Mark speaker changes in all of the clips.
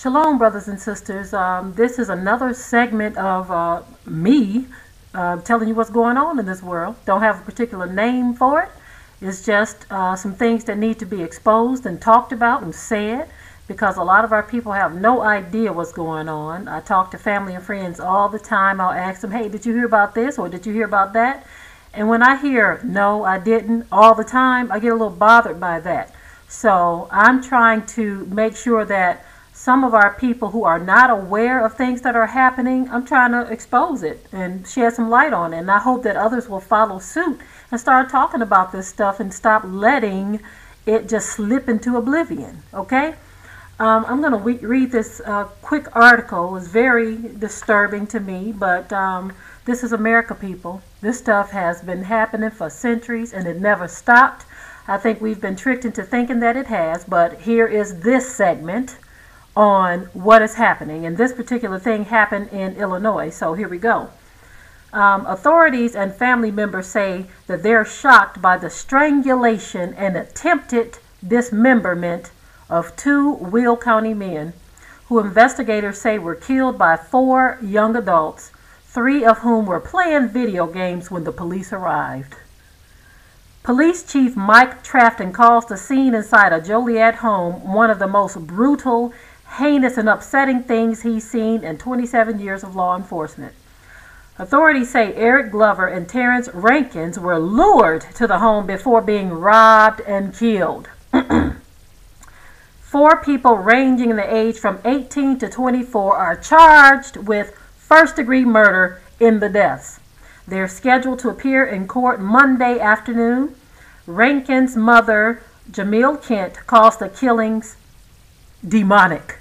Speaker 1: Shalom, brothers and sisters. This is another segment of me telling you what's going on in this world. Don't have a particular name for it. It's just some things that need to be exposed and talked about and said, because a lot of our people have no idea what's going on. I talk to family and friends all the time. I'll ask them, hey, did you hear about this or did you hear about that? And when I hear, no, I didn't, all the time, I get a little bothered by that. So I'm trying to make sure that some of our people who are not aware of things that are happening, I'm trying to expose it and shed some light on it. And I hope that others will follow suit and start talking about this stuff and stop letting it just slip into oblivion, okay? I'm going to read this quick article. It's very disturbing to me, but this is America, people. This stuff has been happening for centuries and it never stopped. I think we've been tricked into thinking that it has, but here is this segment on what is happening. And this particular thing happened in Illinois, so here we go. Authorities and family members say that they're shocked by the strangulation and attempted dismemberment of two Will County men who investigators say were killed by 4 young adults, 3 of whom were playing video games when the police arrived. Police Chief Mike Trafton calls the scene inside a Joliet home one of the most brutal, heinous, and upsetting things he's seen in 27 years of law enforcement. Authorities say Eric Glover and Terrence Rankins were lured to the home before being robbed and killed. 4 people ranging in the age from 18 to 24 are charged with first-degree murder in the deaths. They're scheduled to appear in court Monday afternoon. Rankin's mother, Jamil Kent, calls the killings demonic.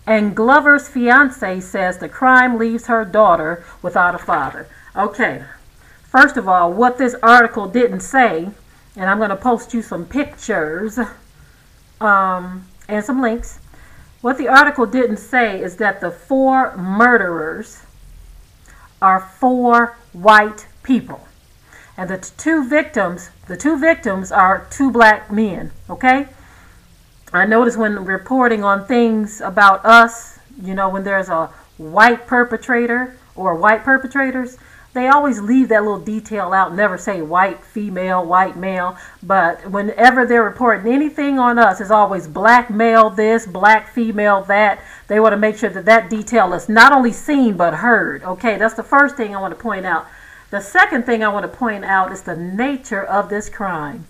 Speaker 1: And Glover's fiance says the crime leaves her daughter without a father. Okay, first of all, what this article didn't say, and I'm going to post you some pictures and some links. What the article didn't say is that the 4 murderers are 4 white people. And the two victims are 2 black men, okay? I notice when reporting on things about us, you know, when there's a white perpetrator or white perpetrators, they always leave that little detail out, never say white female, white male. But whenever they're reporting anything on us, it's always black male this, black female that. They want to make sure that that detail is not only seen but heard. Okay, that's the first thing I want to point out. The second thing I want to point out is the nature of this crime.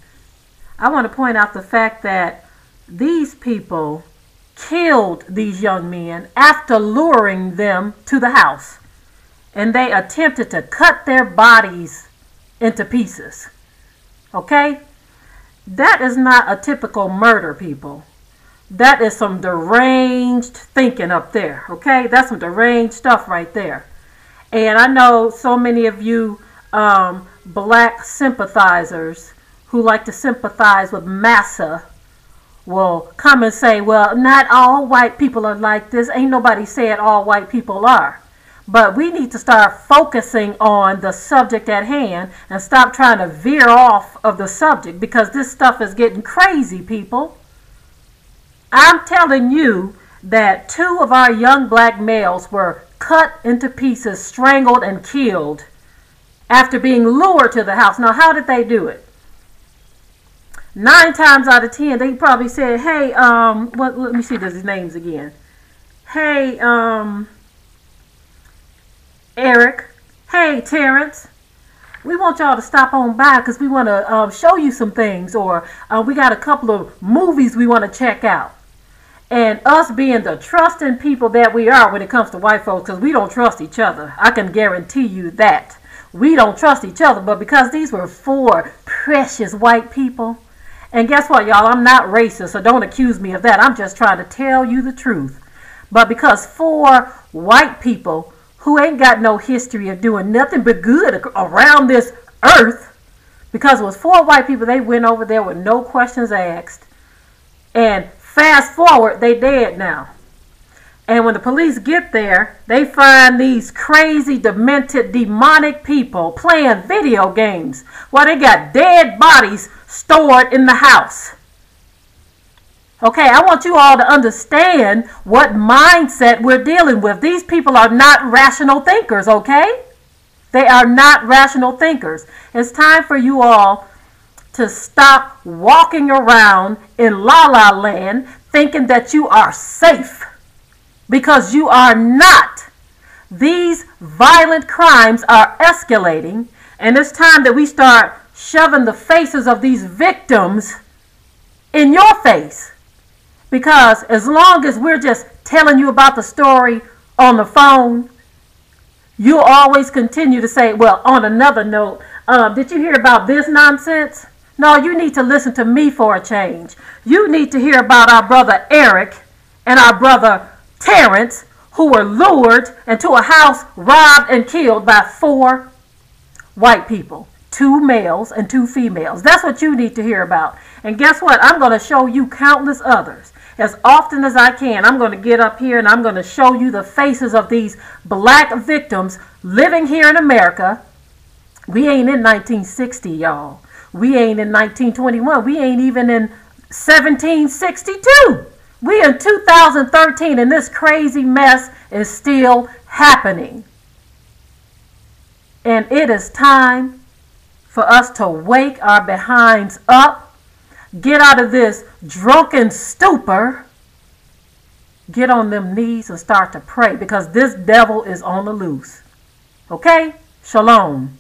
Speaker 1: I want to point out the fact that these people killed these young men after luring them to the house. And they attempted to cut their bodies into pieces. Okay? That is not a typical murder, people. That is some deranged thinking up there. Okay? That's some deranged stuff right there. And I know so many of you black sympathizers who like to sympathize with massa will come and say, well, not all white people are like this. Ain't nobody said all white people are. But we need to start focusing on the subject at hand and stop trying to veer off of the subject, because this stuff is getting crazy, people. I'm telling you that 2 of our young black males were cut into pieces, strangled, and killed after being lured to the house. Now, how did they do it? 9 times out of 10, they probably said, hey, let me see these names again. Hey, Eric, hey, Terrence, we want y'all to stop on by because we want to show you some things, or we got a couple of movies we want to check out. And us being the trusting people that we are when it comes to white folks, because we don't trust each other. I can guarantee you that. We don't trust each other, but because these were 4 precious white people, and guess what, y'all? I'm not racist, so don't accuse me of that. I'm just trying to tell you the truth. But because 4 white people who ain't got no history of doing nothing but good around this earth, because it was 4 white people, they went over there with no questions asked. And fast forward, they dead now. And when the police get there, they find these crazy, demented, demonic people playing video games while they got dead bodies stored in the house. Okay, I want you all to understand what mindset we're dealing with. These people are not rational thinkers, okay? They are not rational thinkers. It's time for you all to stop walking around in la la land thinking that you are safe, because you are not. These violent crimes are escalating, and it's time that we start shoving the faces of these victims in your face. Because as long as we're just telling you about the story on the phone, you'll always continue to say, well, on another note, did you hear about this nonsense? No, you need to listen to me for a change. You need to hear about our brother Eric and our brother Terrence, who were lured into a house, robbed, and killed by 4 white people. 2 males and 2 females. That's what you need to hear about. And guess what? I'm going to show you countless others. As often as I can, I'm going to get up here and I'm going to show you the faces of these black victims living here in America. We ain't in 1960, y'all. We ain't in 1921. We ain't even in 1762. We in 2013 and this crazy mess is still happening. And it is time for us to wake our behinds up, get out of this drunken stupor, get on them knees and start to pray, because this devil is on the loose. Okay? Shalom.